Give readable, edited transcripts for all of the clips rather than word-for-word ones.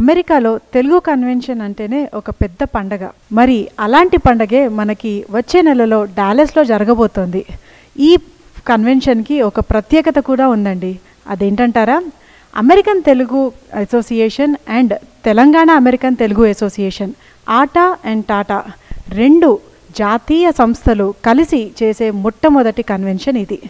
అమెరికాలో తెలుగు కన్వెన్షన్ అంటేనే ఒక పెద్ద పండగ. మరి అలాంటి పండగే మనకి వచ్చే నెలలో డాలస్లో జరగబోతోంది. ఈ కన్వెన్షన్కి ఒక ప్రత్యేకత కూడా ఉందండి. అదేంటంటారా? American Telugu Association and Telangana American Telugu Association, ATA and TATA రెండు జాతీయ సంస్థలు కలిసి చేసే మొట్టమొదటి కన్వెన్షన్ ఇది.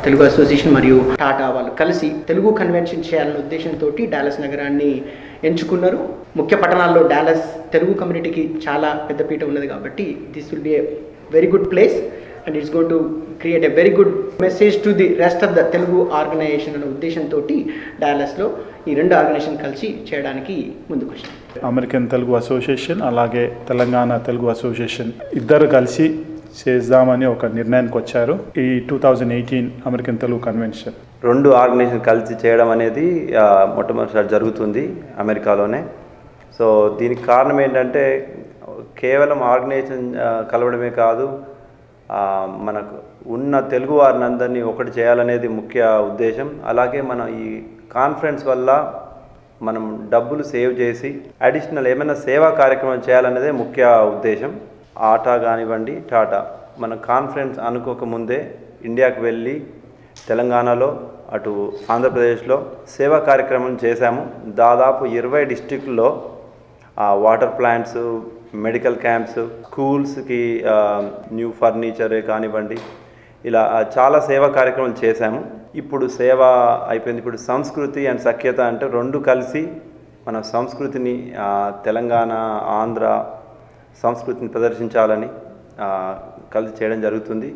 తెలుగు అసోసియేషన్ మరియు టాటా వాళ్ళు కలిసి తెలుగు కన్వెన్షన్ చేయాలనే ఉద్దేశంతో డాలస్ నగరాన్ని ఎంచుకున్నారు. ముఖ్య పట్టణాల్లో డాలస్ తెలుగు కమ్యూనిటీకి చాలా పెద్దపీట ఉన్నది కాబట్టి this will be a very good place and it's going to create a very good message to the rest of the Telugu organisation అనే ఉద్దేశంతో డాలస్లో ఈ రెండు ఆర్గనైజేషన్ కలిసి చేయడానికి ముందుకు వచ్చారు. అమెరికన్ తెలుగు అసోసియేషన్ అలాగే తెలంగాణ తెలుగు అసోసియేషన్ ఇద్దరు కలిసి చేద్దామని ఒక నిర్ణయానికి వచ్చారు. ఈ 2018 అమెరికన్ తెలుగు కన్వెన్షన్ రెండు ఆర్గనైజేషన్ కలిసి చేయడం అనేది మొట్టమొదటిసారి జరుగుతుంది అమెరికాలోనే. సో దీనికి కారణం ఏంటంటే కేవలం ఆర్గనైజేషన్ కలవడమే కాదు, మనకు ఉన్న తెలుగు వారిని అందరినీ ఒకటి చేయాలనేది ముఖ్య ఉద్దేశం. అలాగే మనం ఈ కాన్ఫరెన్స్ వల్ల మనం డబ్బులు సేవ్ చేసి అడిషనల్ ఏమైనా సేవా కార్యక్రమం చేయాలనేదే ముఖ్య ఉద్దేశం. ఆటా కానివ్వండి, టాటా మన కాన్ఫరెన్స్ అనుకోకముందే ఇండియాకు వెళ్ళి తెలంగాణలో అటు ఆంధ్రప్రదేశ్లో సేవా కార్యక్రమం చేశాము. దాదాపు 20 డిస్ట్రిక్ట్లో వాటర్ ప్లాంట్స్, మెడికల్ క్యాంప్స్, స్కూల్స్కి న్యూ ఫర్నిచర్ కానివ్వండి, ఇలా చాలా సేవా కార్యక్రమాలు చేశాము. ఇప్పుడు సేవ అయిపోయింది. ఇప్పుడు సంస్కృతి అండ్ సఖ్యత అంటే రెండు కలిసి మన సంస్కృతిని, తెలంగాణ ఆంధ్ర సంస్కృతిని ప్రదర్శించాలని కలిసి చేయడం జరుగుతుంది.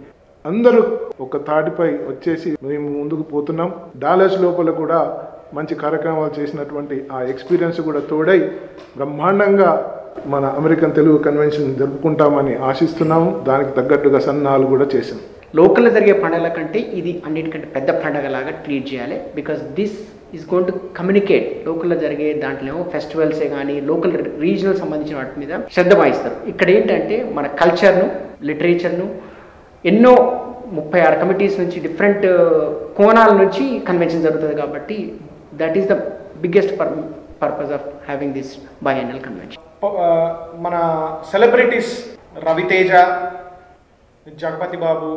అందరూ ఒక తాటిపై వచ్చేసి మేము ముందుకు పోతున్నాం. డాలస్ లోపల కూడా మంచి కార్యక్రమాలు చేసినటువంటి ఆ ఎక్స్పీరియన్స్ కూడా తోడై బ్రహ్మాండంగా మన అమెరికన్ తెలుగు కన్వెన్షన్ జరుపుకుంటామని ఆశిస్తున్నాము. దానికి తగ్గట్టుగా సన్నాహాలు కూడా చేసాం. లోకల్లో జరిగే పండుగల కంటే ఇది అన్నిటికంటే పెద్ద పండుగలాగా ట్రీట్ చేయాలి. Because this is going to communicate. లోకల్లో జరిగే దాంట్లో ఫెస్టివల్సే కానీ లోకల్ రీజనల్ సంబంధించిన వాటి మీద శ్రద్ధ వహిస్తారు. ఇక్కడ ఏంటంటే మన కల్చర్ను, లిటరేచర్ను ఎన్నో 36 కమిటీస్ నుంచి డిఫరెంట్ కోణాల నుంచి కన్వెన్షన్ జరుగుతుంది కాబట్టి that is the biggest purpose of having this biennial convention. మన సెలబ్రిటీస్ రవితేజ, జగపతి బాబు,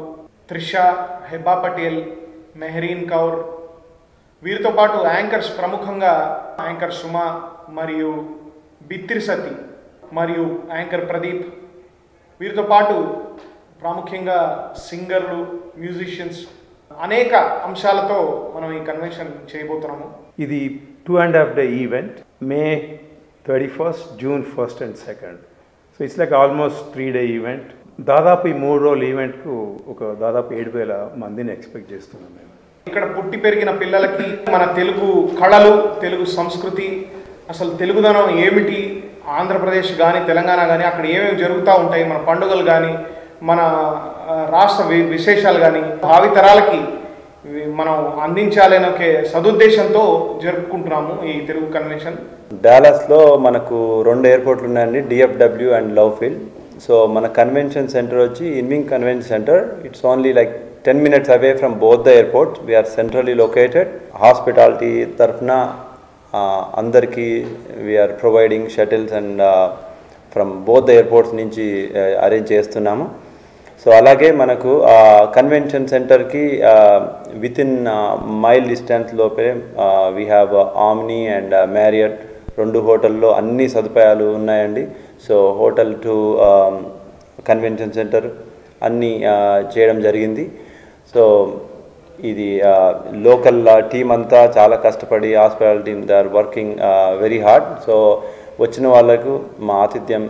త్రిష, హెబా పటేల్, మెహరీన్ కౌర్, వీరితో పాటు యాంకర్స్ ప్రముఖంగా యాంకర్ సుమ మరియు బిత్తిరి సతి మరియు యాంకర్ ప్రదీప్, వీరితో పాటు ప్రాముఖ్యంగా సింగర్లు, మ్యూజిషియన్స్, అనేక అంశాలతో మనం ఈ కన్వెన్షన్ చేయబోతున్నాము. ఇది 2.5 day event. May 31st, June 1st and 2nd. So it's like almost 3 day event. దాదాపు ఈ 3 రోజుల ఈవెంట్కు దాదాపు 7,000 మందిని ఎక్స్పెక్ట్ చేస్తున్నాం మేము. ఇక్కడ పుట్టి పెరిగిన పిల్లలకి మన తెలుగు కళలు, తెలుగు సంస్కృతి, అసలు తెలుగుదనం ఏమిటి, ఆంధ్రప్రదేశ్ కానీ తెలంగాణ కానీ అక్కడ ఏమేమి జరుగుతూ ఉంటాయి, మన పండుగలు కానీ మన రాష్ట్ర విశేషాలు కానీ భావితరాలకి మనం అందించాలనే ఒక సదుద్దేశంతో జరుపుకుంటున్నాము ఈ తెలుగు కన్వెన్షన్. డాలస్లో మనకు 2 ఎయిర్పోర్ట్లు ఉన్నాయండి, DFW and Love Field. So మన కన్వెన్షన్ సెంటర్ వచ్చి Irving Convention Center. It's only like 10 minutes away from both the airports. We are centrally located. Hospitality tarafna andarki we are providing shuttles and from both the airports nunchi arrange chestunnamo. So alage manaku convention center ki within mile distance lope we have Omni and Marriott, 2 hotels anni sadupayalu unnayandi. So hotel to convention center anni చేయడం జరిగింది. So ఇది local team అంతా చాలా కష్టపడి, hospital team they are working very hard. So వచ్చిన వాళ్ళకు మా ఆతిథ్యం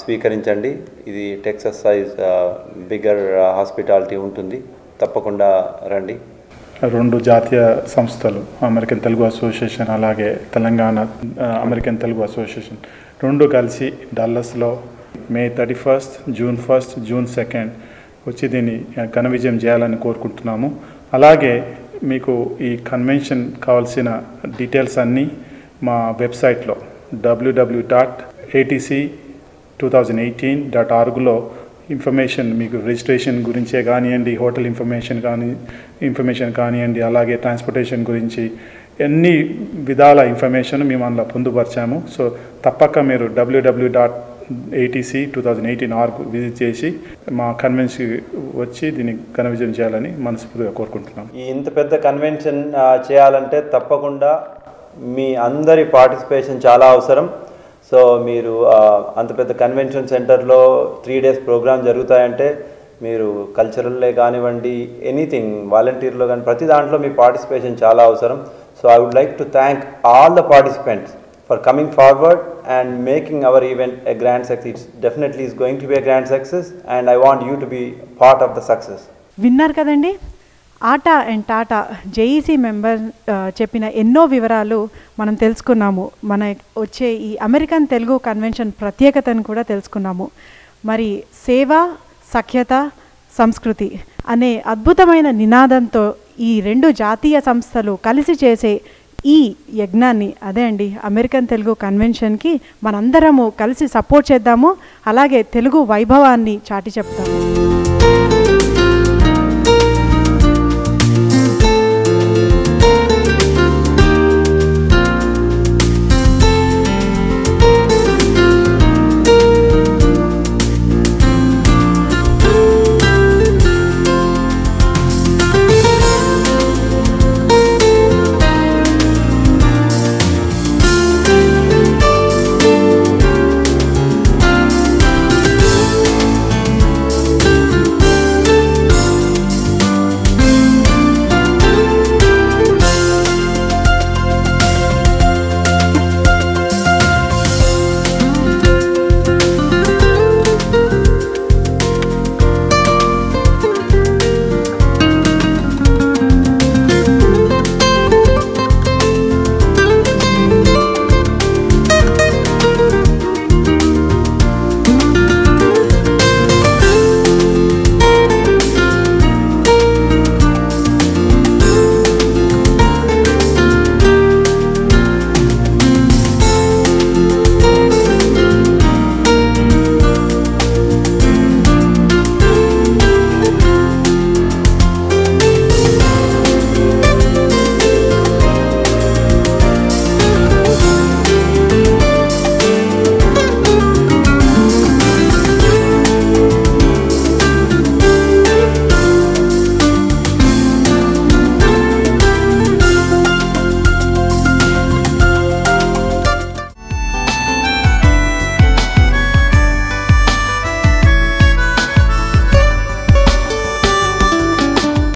స్వీకరించండి. ఇది టెక్సస్ సైజ్ బిగ్గర్ హాస్పిటాలిటీ ఉంటుంది, తప్పకుండా రండి. 2 జాతీయ సంస్థలు, అమెరికన్ తెలుగు అసోసియేషన్ అలాగే తెలంగాణ అమెరికన్ తెలుగు అసోసియేషన్ 2 కలిసి డల్లస్లో May 31st, June 1st, June 2nd వచ్చి దీన్ని ఘన విజయం చేయాలని కోరుకుంటున్నాము. అలాగే మీకు ఈ కన్వెన్షన్ కావాల్సిన డీటెయిల్స్ అన్నీ మా వెబ్సైట్లో www.atc2018.orgలో ఇన్ఫర్మేషన్, మీకు రిజిస్ట్రేషన్ గురించే కానివ్వండి, హోటల్ ఇన్ఫర్మేషన్ కానివ్వండి, అలాగే ట్రాన్స్పోర్టేషన్ గురించి ఎన్ని విధాల ఇన్ఫర్మేషన్ మేము అందులో పొందుపరిచాము. సో తప్పక మీరు www.atc2018.org విజిట్ చేసి మా కన్వెన్షన్ వచ్చి దీన్ని ఘన విజయం చేయాలని మనస్ఫూర్తిగా కోరుకుంటున్నాం. ఈ ఇంత పెద్ద కన్వెన్షన్ చేయాలంటే తప్పకుండా మీ అందరి పార్టిసిపేషన్ చాలా అవసరం. సో మీరు అంత పెద్ద కన్వెన్షన్ సెంటర్లో 3 days ప్రోగ్రామ్ జరుగుతాయంటే మీరు కల్చరల్లే కానివ్వండి, ఎనీథింగ్ వాలంటీర్లో కానీ ప్రతి దాంట్లో మీ పార్టిసిపేషన్ చాలా అవసరం. So I would like to thank all the participants for coming forward and making our event a grand success. It definitely is going to be a grand success and I want you to be part of the success. విన్నారు కదండి, ఆటా and Tata JEC member చెప్పిన ఎన్నో వివరాలు మనం తెలుసుకున్నాము. మన వచ్చే ఈ అమెరికన్ తెలుగు కన్వెన్షన్ ప్రత్యేకతను కూడా తెలుసుకున్నాము. మరి సేవ, సఖ్యత, సంస్కృతి అనే అద్భుతమైన నినాదంతో ఈ 2 జాతీయ సంస్థలు కలిసి చేసే ఈ యజ్ఞాన్ని, అదే అండి అమెరికన్ తెలుగు కన్వెన్షన్కి మనందరము కలిసి సపోర్ట్ చేద్దాము. అలాగే తెలుగు వైభవాన్ని చాటి చెప్తాము.